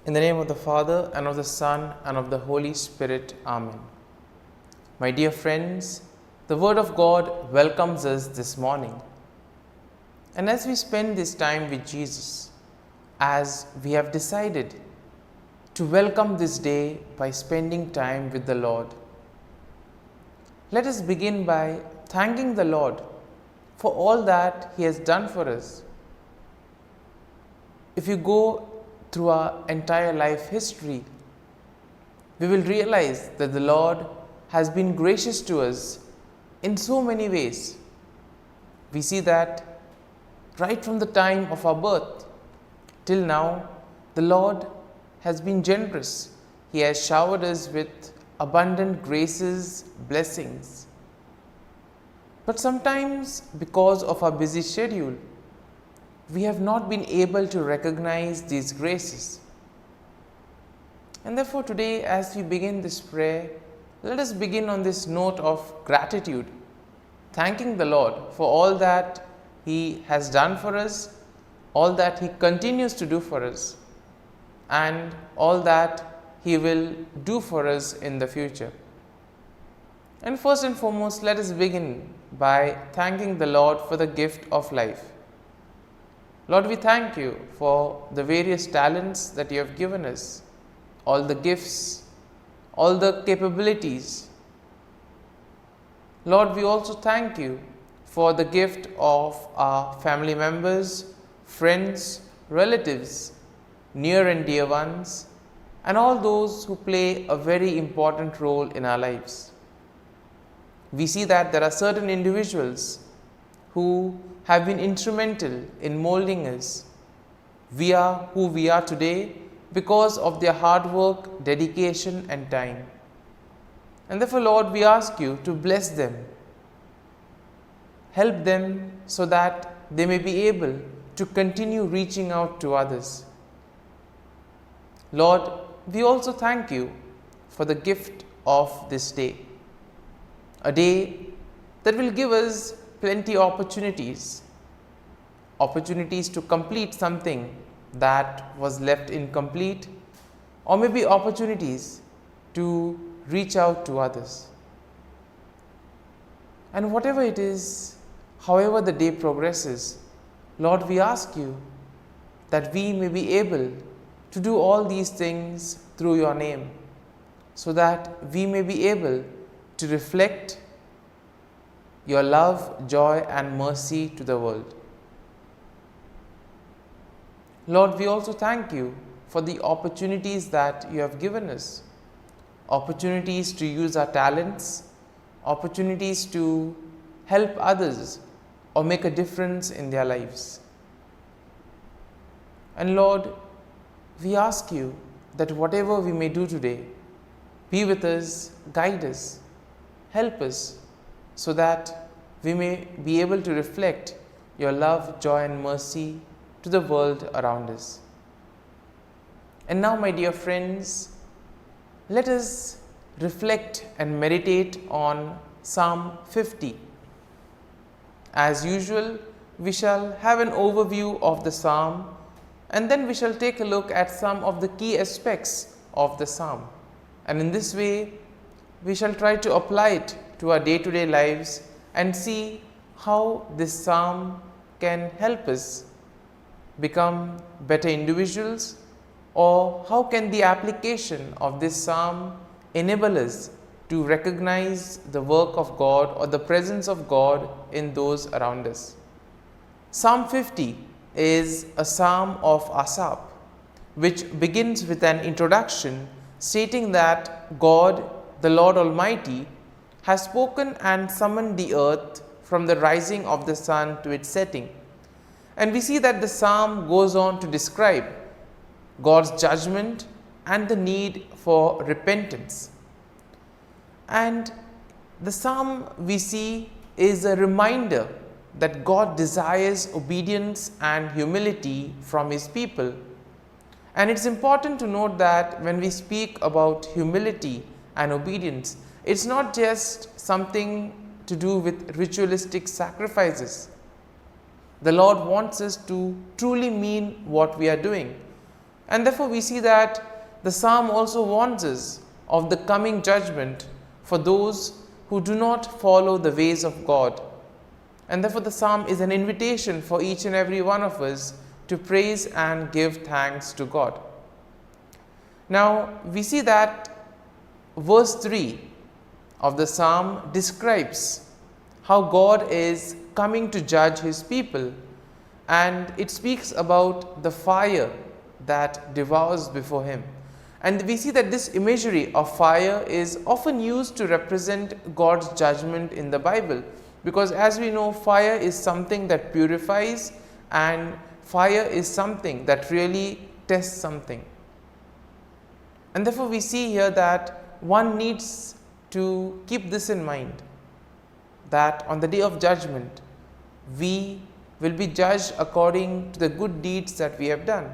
In the name of the Father, and of the Son, and of the Holy Spirit. Amen. My dear friends, the Word of God welcomes us this morning. And as we spend this time with Jesus, as we have decided to welcome this day by spending time with the Lord, let us begin by thanking the Lord for all that He has done for us. If you go through our entire life history, we will realize that the Lord has been gracious to us in so many ways. We see that right from the time of our birth till now, the Lord has been generous. He has showered us with abundant graces, blessings. But sometimes, because of our busy schedule, we have not been able to recognize these graces. And therefore today, as we begin this prayer, let us begin on this note of gratitude, thanking the Lord for all that He has done for us, all that He continues to do for us, and all that He will do for us in the future. And first and foremost, let us begin by thanking the Lord for the gift of life. Lord, we thank You for the various talents that You have given us, all the gifts, all the capabilities. Lord, we also thank You for the gift of our family members, friends, relatives, near and dear ones, and all those who play a very important role in our lives. We see that there are certain individuals who have been instrumental in molding us. We are who we are today because of their hard work, dedication, and time. And therefore, Lord, we ask You to bless them, help them so that they may be able to continue reaching out to others. Lord, we also thank You for the gift of this day, a day that will give us plenty of opportunities to complete something that was left incomplete, or maybe opportunities to reach out to others. And whatever it is, however the day progresses, Lord, we ask You that we may be able to do all these things through Your name, so that we may be able to reflect Your love, joy, and mercy to the world. Lord, we also thank You for the opportunities that You have given us, opportunities to use our talents, opportunities to help others or make a difference in their lives. And Lord, we ask You that whatever we may do today, be with us, guide us, help us, so that we may be able to reflect Your love, joy, and mercy to the world around us. And now, my dear friends, let us reflect and meditate on Psalm 50. As usual, we shall have an overview of the psalm, and then we shall take a look at some of the key aspects of the psalm. And in this way, we shall try to apply it to our day-to-day lives and see how this psalm can help us become better individuals, or how can the application of this psalm enable us to recognize the work of God or the presence of God in those around us. Psalm 50 is a psalm of Asaph, which begins with an introduction stating that God, the Lord Almighty, has spoken and summoned the earth from the rising of the sun to its setting. And we see that the psalm goes on to describe God's judgment and the need for repentance. And the psalm, we see, is a reminder that God desires obedience and humility from His people. And it's important to note that when we speak about humility and obedience, it's not just something to do with ritualistic sacrifices. The Lord wants us to truly mean what we are doing. And therefore we see that the psalm also warns us of the coming judgment for those who do not follow the ways of God. And therefore the psalm is an invitation for each and every one of us to praise and give thanks to God. Now we see that verse 3 of the psalm describes how God is coming to judge his people, and it speaks about the fire that devours before him. And we see that this imagery of fire is often used to represent God's judgment in the Bible, because as we know, fire is something that purifies, and fire is something that really tests something. And therefore we see here that one needs to keep this in mind, that on the day of judgment we will be judged according to the good deeds that we have done.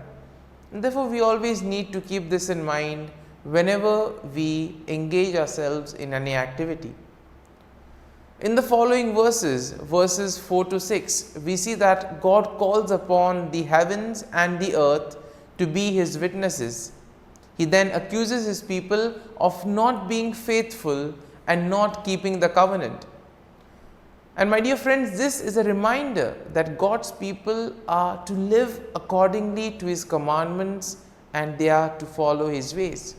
And therefore we always need to keep this in mind whenever we engage ourselves in any activity. In the following verses 4 to 6, we see that God calls upon the heavens and the earth to be his witnesses. He then accuses his people of not being faithful and not keeping the covenant. And my dear friends, this is a reminder that God's people are to live accordingly to his commandments, and they are to follow his ways.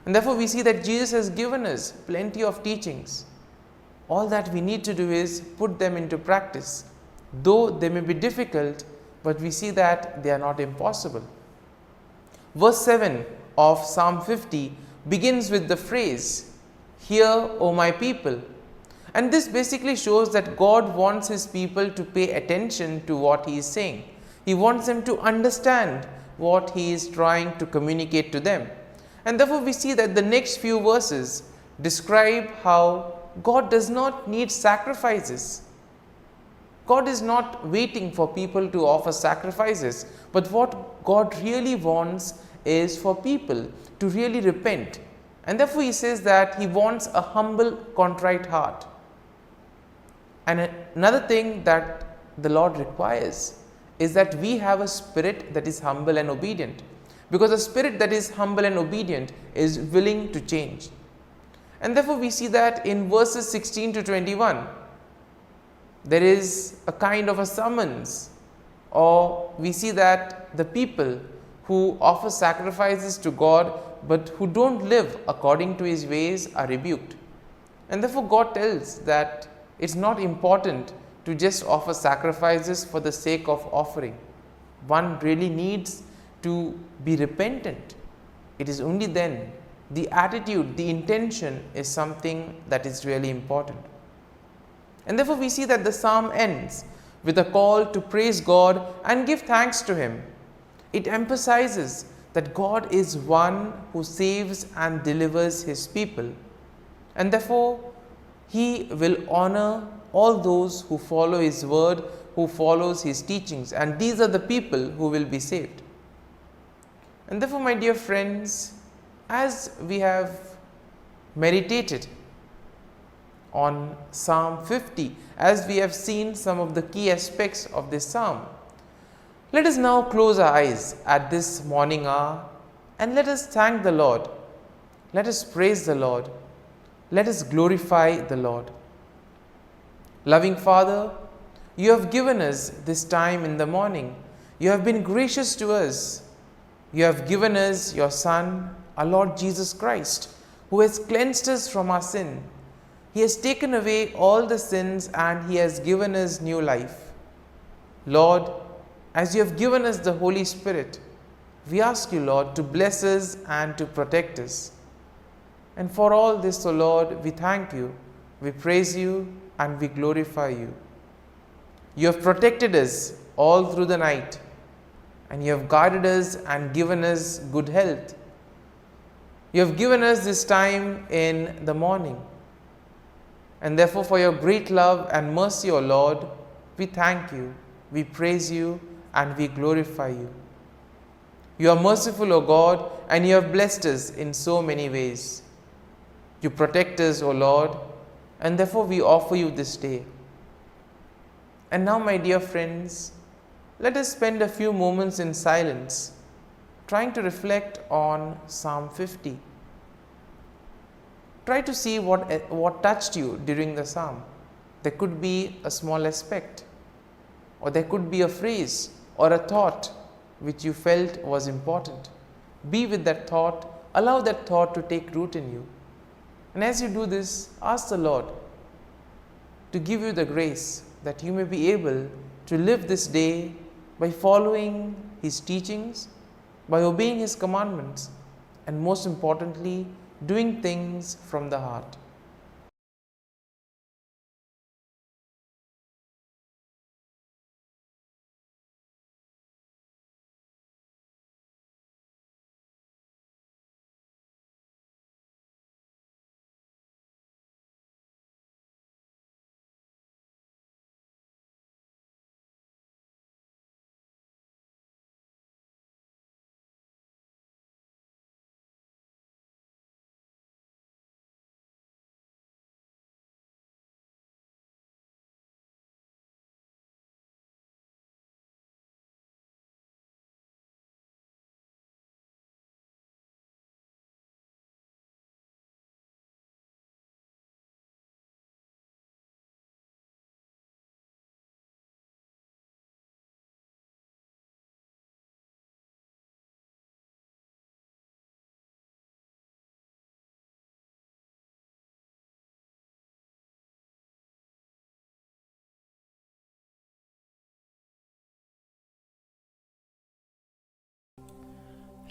And therefore we see that Jesus has given us plenty of teachings. All that we need to do is put them into practice. Though they may be difficult, but we see that they are not impossible. Verse 7 of Psalm 50 begins with the phrase, "Hear, O my people." And this basically shows that God wants his people to pay attention to what he is saying. He wants them to understand what he is trying to communicate to them. And therefore we see that the next few verses describe how God does not need sacrifices. God is not waiting for people to offer sacrifices, but what God really wants is for people to really repent. And therefore he says that he wants a humble, contrite heart. And another thing that the Lord requires is that we have a spirit that is humble and obedient, because a spirit that is humble and obedient is willing to change. And therefore we see that in verses 16 to 21, there is a kind of a summons, or we see that the people who offer sacrifices to God but who don't live according to his ways are rebuked. And therefore God tells that it's not important to just offer sacrifices for the sake of offering. One really needs to be repentant. It is only then the attitude, the intention is something that is really important. And therefore we see that the psalm ends with a call to praise God and give thanks to him. It emphasizes that God is one who saves and delivers his people, and therefore he will honor all those who follow his word, who follows his teachings, and these are the people who will be saved. And therefore, my dear friends, as we have meditated on Psalm 50, as we have seen some of the key aspects of this psalm, let us now close our eyes at this morning hour and let us thank the Lord. Let us praise the Lord. Let us glorify the Lord. Loving Father, you have given us this time in the morning. You have been gracious to us. You have given us your Son, our Lord Jesus Christ, who has cleansed us from our sin. He has taken away all the sins and he has given us new life. Lord, as you have given us the Holy Spirit, we ask you, Lord, to bless us and to protect us. And for all this, O Lord, we thank you, we praise you, and we glorify you. You have protected us all through the night, and you have guarded us and given us good health. You have given us this time in the morning. And therefore, for your great love and mercy, O Lord, we thank you, we praise you, and we glorify you. You are merciful, O God, and you have blessed us in so many ways. You protect us, O Lord, and therefore we offer you this day. And now, my dear friends, let us spend a few moments in silence, trying to reflect on Psalm 50. Try to see what touched you during the psalm. There could be a small aspect, or there could be a phrase or a thought which you felt was important. Be with that thought, allow that thought to take root in you. And as you do this, ask the Lord to give you the grace that you may be able to live this day by following His teachings, by obeying His commandments, and most importantly, doing things from the heart.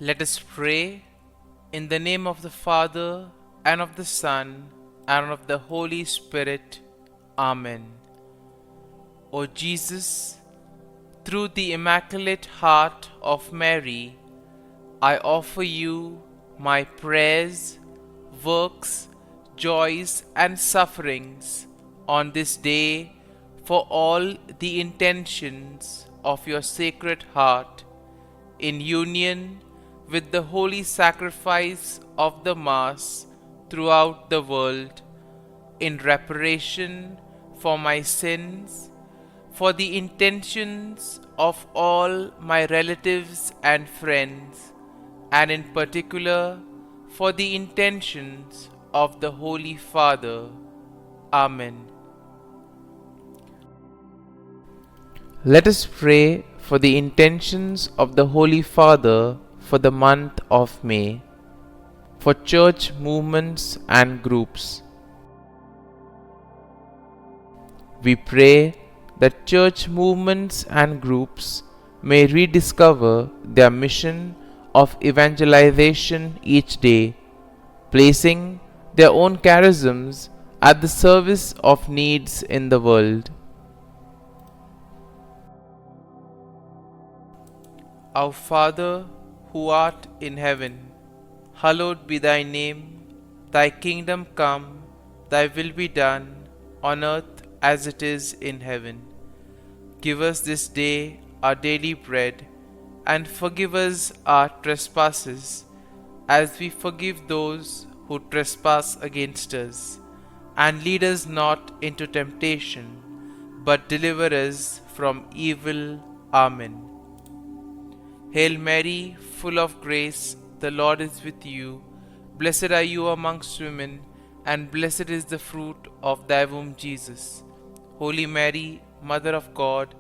Let us pray in the name of the Father, and of the Son, and of the Holy Spirit. Amen. O Jesus, through the Immaculate Heart of Mary, I offer you my prayers, works, joys, and sufferings on this day for all the intentions of your Sacred Heart, in union with the holy sacrifice of the Mass throughout the world, in reparation for my sins, for the intentions of all my relatives and friends, and in particular for the intentions of the Holy Father. Amen. Let us pray for the intentions of the Holy Father for the month of May, for church movements and groups. We pray that church movements and groups may rediscover their mission of evangelization each day, placing their own charisms at the service of needs in the world. Our Father, who art in heaven, hallowed be thy name. Thy kingdom come, thy will be done, on earth as it is in heaven. Give us this day our daily bread, and forgive us our trespasses, as we forgive those who trespass against us. And lead us not into temptation, but deliver us from evil. Amen. Hail Mary, full of grace, the Lord is with you. Blessed are you amongst women, and blessed is the fruit of thy womb, Jesus. Holy Mary, Mother of God,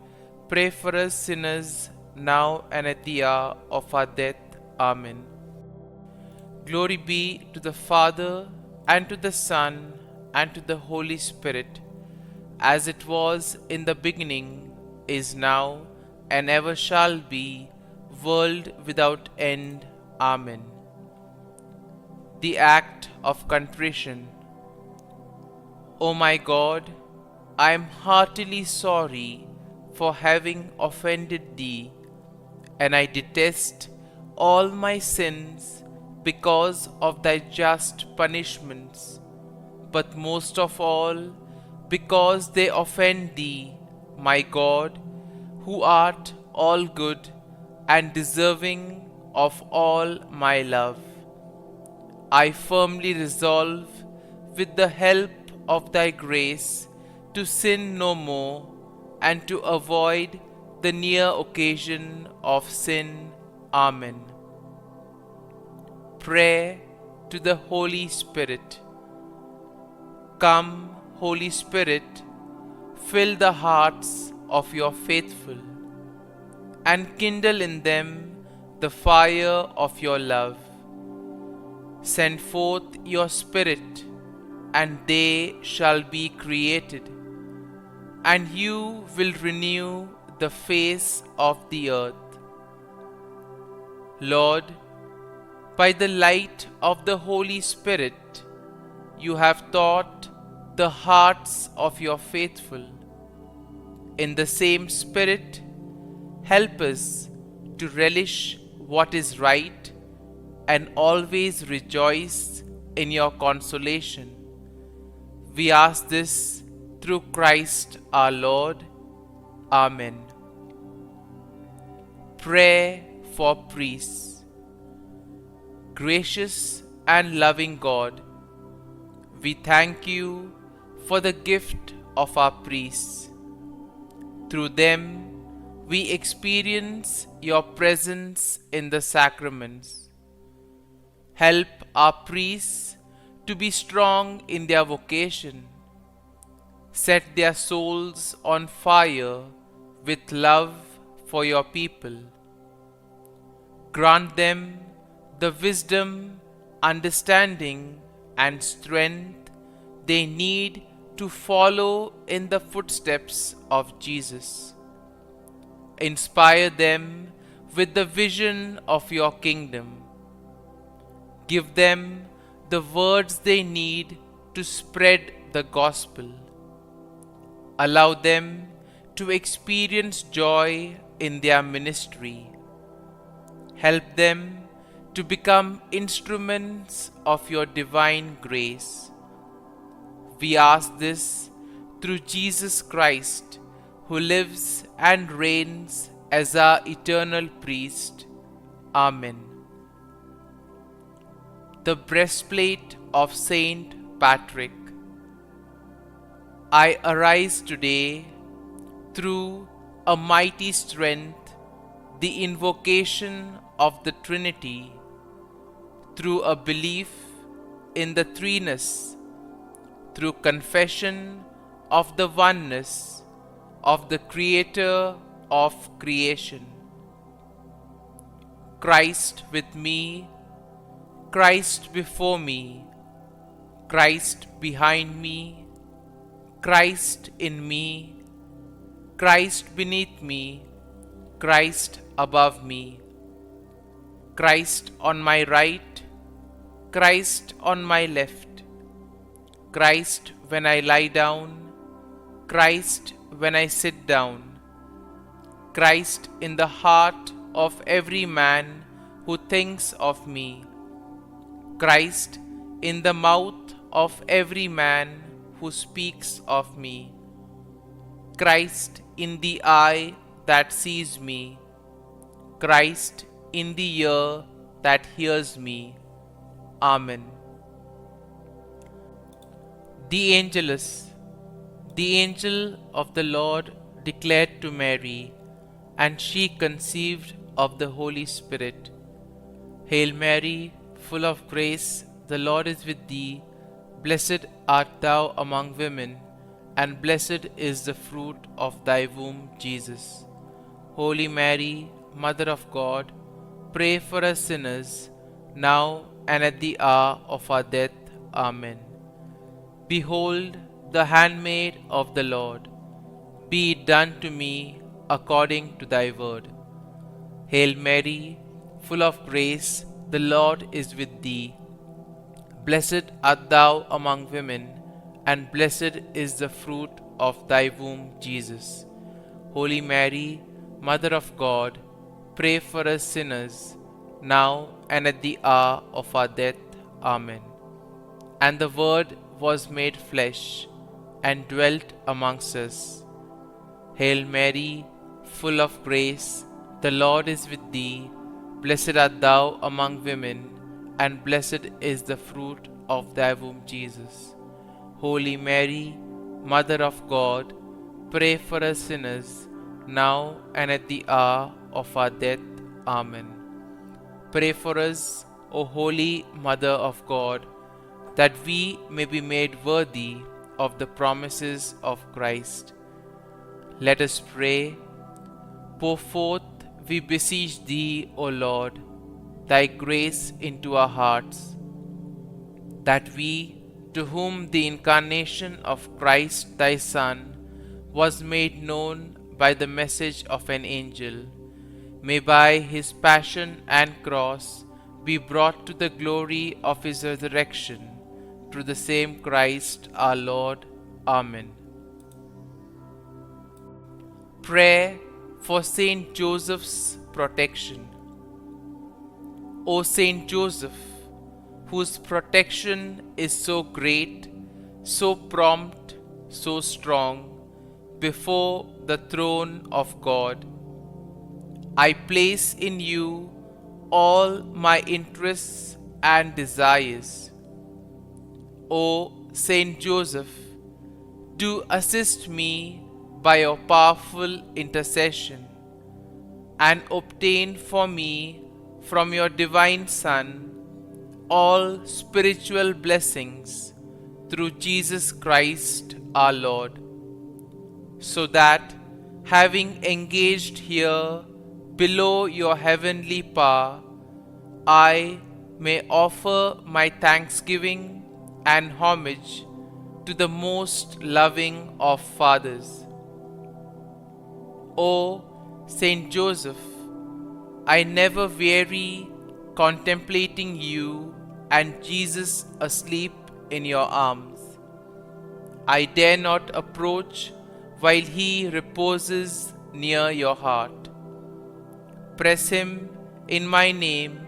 pray for us sinners, now and at the hour of our death. Amen. Glory be to the Father, and to the Son, and to the Holy Spirit, as it was in the beginning, is now, and ever shall be, world without end. Amen. The Act of Contrition. O my God, I am heartily sorry for having offended Thee, and I detest all my sins because of Thy just punishments, but most of all because they offend Thee, my God, who art all good and deserving of all my love. I firmly resolve, with the help of Thy grace, to sin no more, and to avoid the near occasion of sin. Amen. Prayer to the Holy Spirit. Come, Holy Spirit, fill the hearts of your faithful, and kindle in them the fire of your love. Send forth your Spirit, and they shall be created, and you will renew the face of the earth. Lord, by the light of the Holy Spirit, you have taught the hearts of your faithful. In the same Spirit, help us to relish what is right and always rejoice in your consolation. We ask this through Christ our Lord. Amen. Prayer for priests. Gracious and loving God, we thank you for the gift of our priests. Through them, we experience your presence in the sacraments. Help our priests to be strong in their vocation. Set their souls on fire with love for your people. Grant them the wisdom, understanding, and strength they need to follow in the footsteps of Jesus. Inspire them with the vision of your kingdom. Give them the words they need to spread the gospel. Allow them to experience joy in their ministry. Help them to become instruments of your divine grace. We ask this through Jesus Christ, who lives and reigns as our eternal priest. Amen. The breastplate of Saint Patrick. I arise today through a mighty strength, the invocation of the Trinity, through a belief in the threeness, through confession of the oneness of the Creator of creation. Christ with me, Christ before me, Christ behind me, Christ in me, Christ beneath me, Christ above me, Christ on my right, Christ on my left, Christ when I lie down, Christ when I sit down, Christ in the heart of every man who thinks of me, Christ in the mouth of every man who speaks of me, Christ in the eye that sees me, Christ in the ear that hears me. Amen. The Angelus. The angel of the Lord declared to Mary, and she conceived of the Holy Spirit. Hail Mary, full of grace, the Lord is with thee. Blessed art thou among women, and blessed is the fruit of thy womb, Jesus. Holy Mary, Mother of God, pray for us sinners, now and at the hour of our death. Amen. Behold, the handmaid of the Lord. Be it done to me according to thy word. Hail Mary, full of grace, the Lord is with thee. Blessed art thou among women, and blessed is the fruit of thy womb, Jesus. Holy Mary, Mother of God, pray for us sinners, now and at the hour of our death. Amen. And the Word was made flesh, and dwelt amongst us. Hail Mary, full of grace, the Lord is with thee. Blessed art thou among women, and blessed is the fruit of thy womb, Jesus. Holy Mary, Mother of God, pray for us sinners, now and at the hour of our death. Amen. Pray for us, O Holy Mother of God, that we may be made worthy of the promises of Christ. Let us pray. Pour forth, we beseech Thee, O Lord, Thy grace into our hearts, that we, to whom the incarnation of Christ Thy Son was made known by the message of an angel, may by His passion and cross be brought to the glory of His resurrection, through the same Christ our Lord. Amen. Prayer for Saint Joseph's protection. O Saint Joseph, whose protection is so great, so prompt, so strong, before the throne of God, I place in you all my interests and desires. O Saint Joseph, do assist me by your powerful intercession, and obtain for me from your divine Son all spiritual blessings through Jesus Christ our Lord, so that, having engaged here below your heavenly power, I may offer my thanksgiving and homage to the most loving of fathers. O Saint Joseph, I never weary contemplating you and Jesus asleep in your arms. I dare not approach while He reposes near your heart. Press Him in my name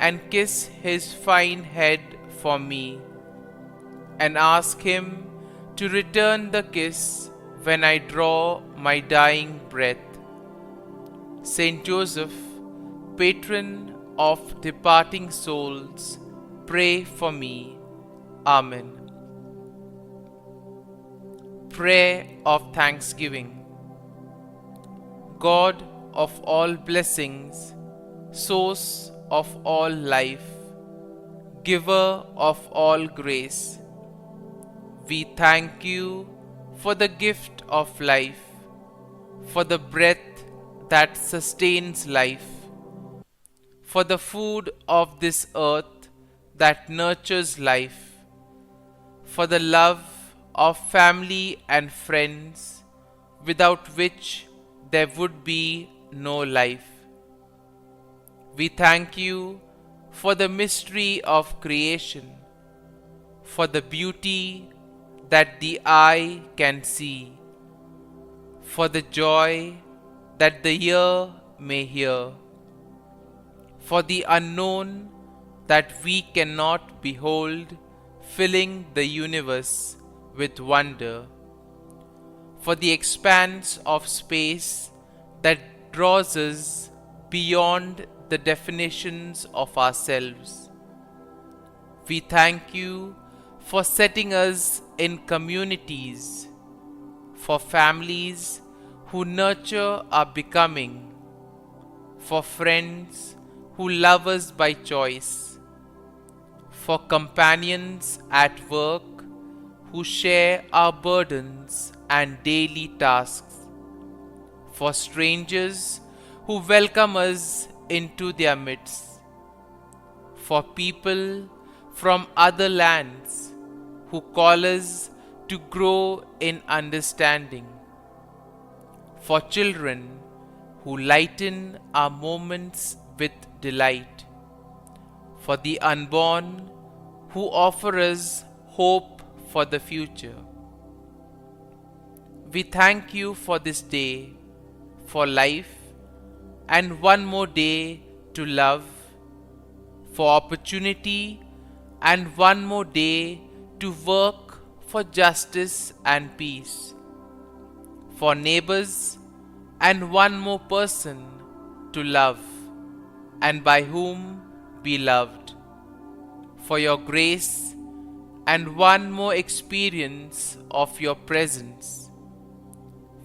and kiss His fine head for me, and ask Him to return the kiss when I draw my dying breath. Saint Joseph, patron of departing souls, pray for me. Amen. Prayer of Thanksgiving. God of all blessings, source of all life, giver of all grace, we thank you for the gift of life, for the breath that sustains life, for the food of this earth that nurtures life, for the love of family and friends, without which there would be no life. We thank you for the mystery of creation, for the beauty that the eye can see, for the joy that the ear may hear, for the unknown that we cannot behold, filling the universe with wonder, for the expanse of space that draws us beyond the definitions of ourselves. We thank you for setting us in communities, for families who nurture our becoming, for friends who love us by choice, for companions at work who share our burdens and daily tasks, for strangers who welcome us into their midst, for people from other lands who call us to grow in understanding, for children who lighten our moments with delight, for the unborn who offer us hope for the future. We thank you for this day, for life, and one more day to love, for opportunity, and one more day to work for justice and peace, for neighbors, and one more person to love, and by whom be loved, for your grace, and one more experience of your presence,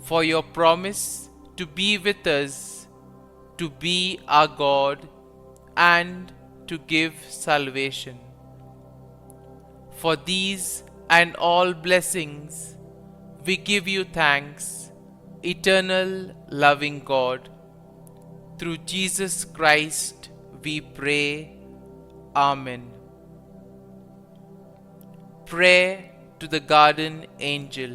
for your promise to be with us, to be our God, and to give salvation. For these and all blessings, we give you thanks, eternal loving God. Through Jesus Christ we pray. Amen. Prayer to the Guardian Angel.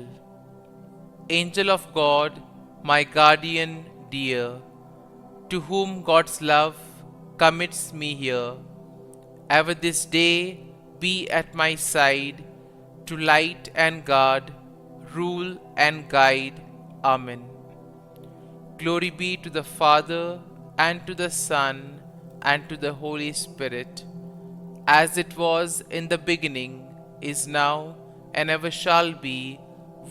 Angel of God, my guardian dear, to whom God's love commits me here, ever this day be at my side, to light and guard, rule and guide. Amen. Glory be to the Father, and to the Son, and to the Holy Spirit, as it was in the beginning, is now, and ever shall be,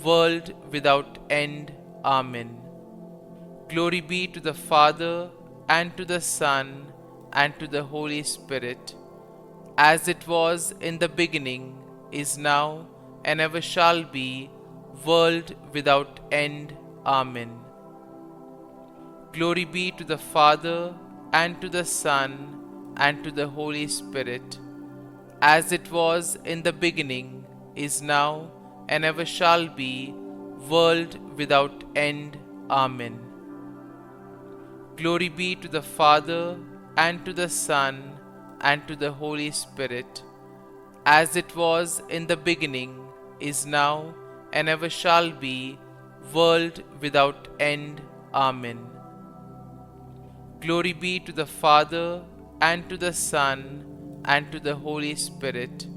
world without end. Amen. Glory be to the Father, and to the Son, and to the Holy Spirit, as it was in the beginning, is now, and ever shall be, world without end. Amen. Glory be to the Father, and to the Son, and to the Holy Spirit, as it was in the beginning, is now, and ever shall be, world without end. Amen. Glory be to the Father, and to the Son, and to the Holy Spirit, as it was in the beginning, is now, and ever shall be, world without end. Amen. Glory be to the Father, and to the Son, and to the Holy Spirit,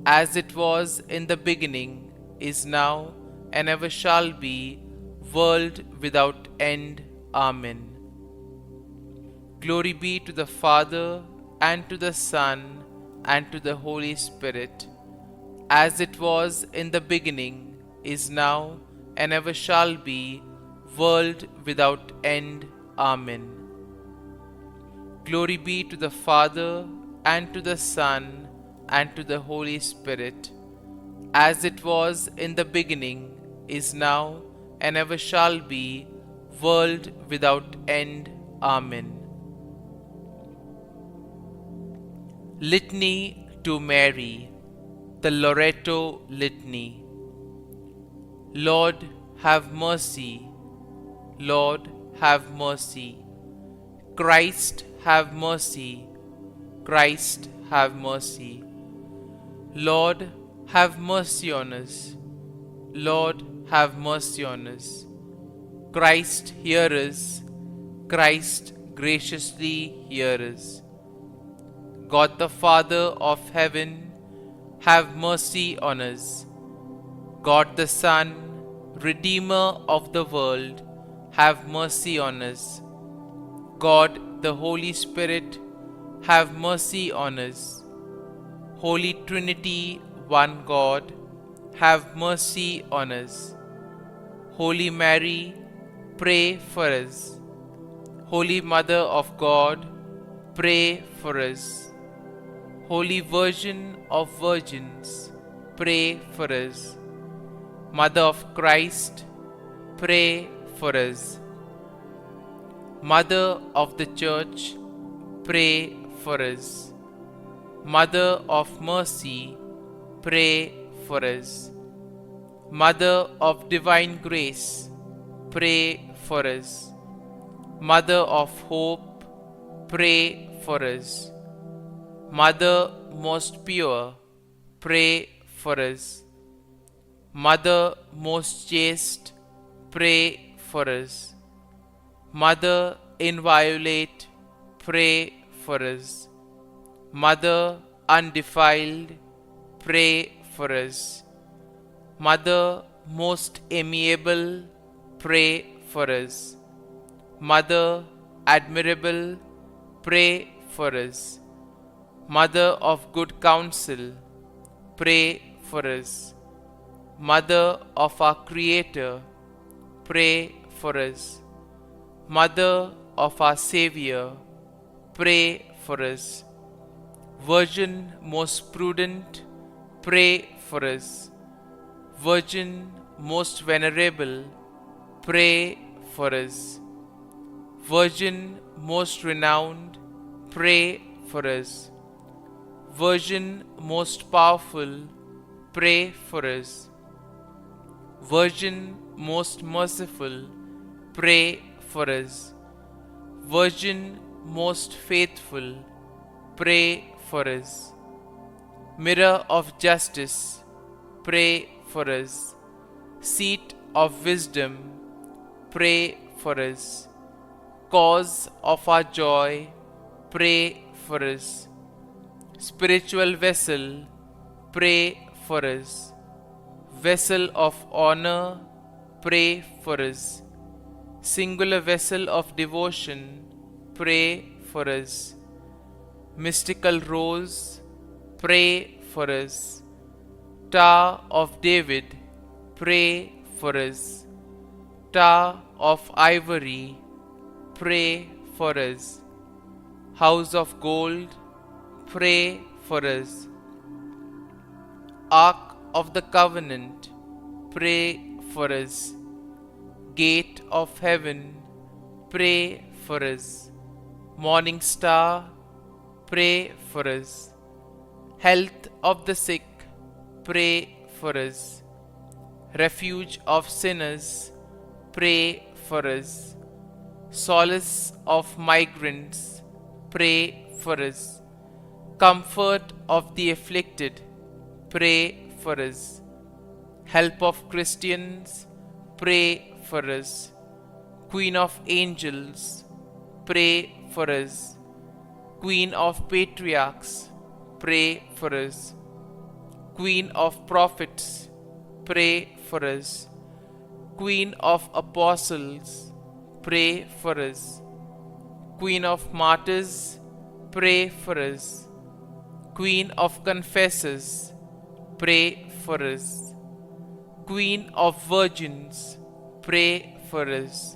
as it was in the beginning, is now, and ever shall be, world without end. Amen. Glory be to the Father, and to the Son, and to the Holy Spirit, as it was in the beginning, is now, and ever shall be, world without end. Amen. Glory be to the Father, and to the Son, and to the Holy Spirit, as it was in the beginning, is now, and ever shall be, world without end. Amen. Litany to Mary, the LORETO Litany. Lord, have mercy. Lord, have mercy. Christ, have mercy. Christ, have mercy. Lord, have mercy on us. Lord, have mercy on us. Christ, hear us. Christ, graciously hear us. God the Father of heaven, have mercy on us. God the Son, Redeemer of the world, have mercy on us. God the Holy Spirit, have mercy on us. Holy Trinity, one God, have mercy on us. Holy Mary, pray for us. Holy Mother of God, pray for us. Holy Virgin of Virgins, pray for us. Mother of Christ, pray for us. Mother of the Church, pray for us. Mother of Mercy, pray for us. Mother of Divine Grace, pray for us. Mother of Hope, pray for us. Mother most pure, pray for us. Mother most chaste, pray for us. Mother inviolate, pray for us. Mother undefiled, pray for us. Mother most amiable, pray for us. Mother admirable, pray for us. Mother of good counsel, pray for us. Mother of our Creator, pray for us. Mother of our Savior, pray for us. Virgin most prudent, pray for us. Virgin most venerable, pray for us. Virgin most renowned, pray for us. Virgin most powerful, pray for us. Virgin most merciful, pray for us. Virgin most faithful, pray for us. Mirror of justice, pray for us. Seat of wisdom, pray for us. Cause of our joy, pray for us. Spiritual vessel, pray for us. Vessel of honor, pray for us. Singular vessel of devotion, pray for us. Mystical rose, pray for us. Tower of David, pray for us. Tower of ivory, pray for us. House of gold, pray for us. Ark of the covenant, pray for us. Gate of heaven, pray for us. Morning star, pray for us. Health of the sick, pray for us. Refuge of sinners, pray for us. Solace of migrants, pray for us. Comfort of the afflicted, pray for us. Help of Christians, pray for us. Queen of angels, pray for us. Queen of patriarchs, pray for us. Queen of prophets, pray for us. Queen of apostles, pray for us. Queen of martyrs, pray for us. Queen of confessors, pray for us. Queen of virgins, pray for us.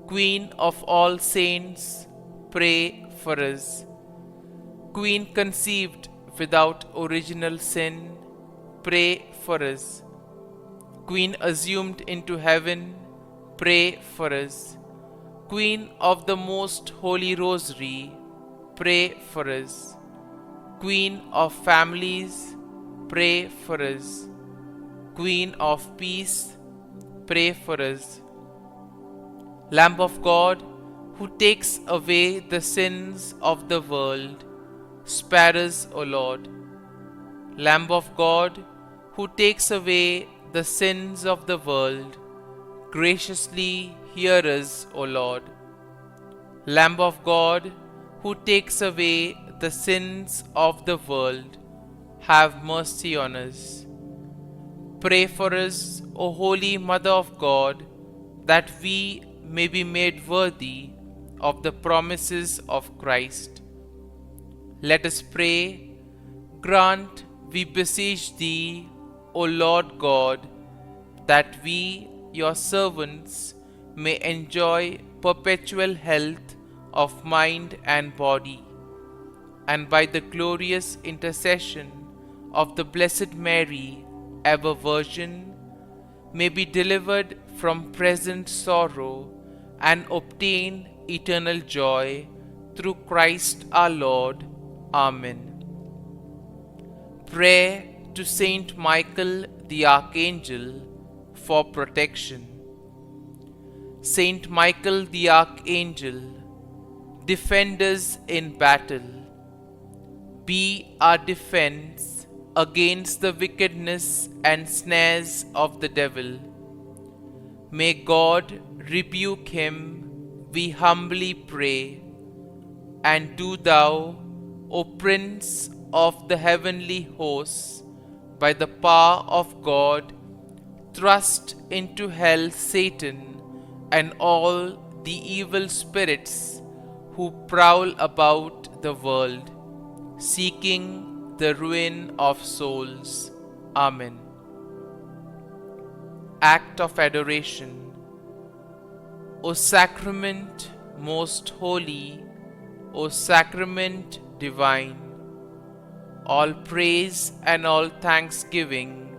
Queen of all saints, pray for us. Queen conceived without original sin, pray for us. Queen assumed into heaven, pray for us. Queen of the most holy rosary, pray for us. Queen of families, pray for us. Queen of peace, pray for us. Lamb of God, who takes away the sins of the world, spare us, O Lord. Lamb of God, who takes away the sins of the world, graciously hear us, O Lord. Lamb of God, who takes away the sins of the world, have mercy on us. Pray for us, O Holy Mother of God, that we may be made worthy of the promises of Christ. Let us pray. Grant, we beseech Thee, O Lord God, that we, Your servants, may enjoy perpetual health of mind and body, and by the glorious intercession of the Blessed Mary, ever Virgin, may be delivered from present sorrow and obtain eternal joy through Christ our Lord. Amen. Prayer to Saint Michael the Archangel for protection. Saint Michael the Archangel, defend us in battle. Be our defense against the wickedness and snares of the devil. May God rebuke him, we humbly pray. And do Thou, O Prince of the heavenly hosts, by the power of God, thrust into hell Satan and all the evil spirits who prowl about the world, seeking the ruin of souls. Amen. Act of Adoration. O Sacrament most holy, O Sacrament divine, all praise and all thanksgiving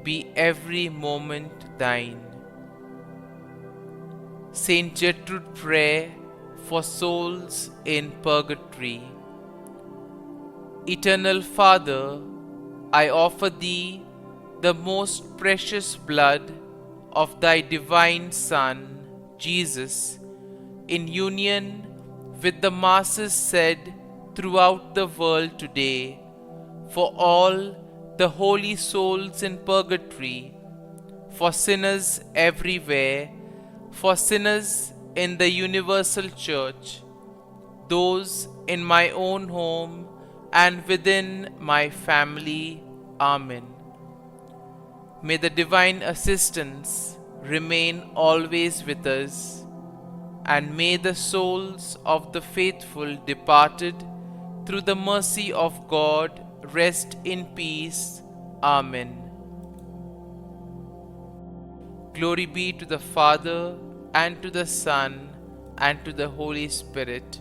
be every moment Thine. Saint Gertrude prayer for souls in purgatory. Eternal Father, I offer Thee the most precious blood of Thy divine Son, Jesus, in union with the masses said throughout the world today, for all the holy souls in purgatory, for sinners everywhere, for sinners in the universal church, those in my own home and within my family. Amen. May the divine assistance remain always with us, and may the souls of the faithful departed through the mercy of God rest in peace. Amen. Glory be to the Father, and to the Son, and to the Holy Spirit,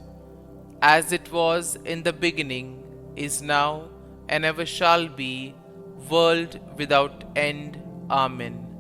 as it was in the beginning, is now, and ever shall be, world without end. Amen.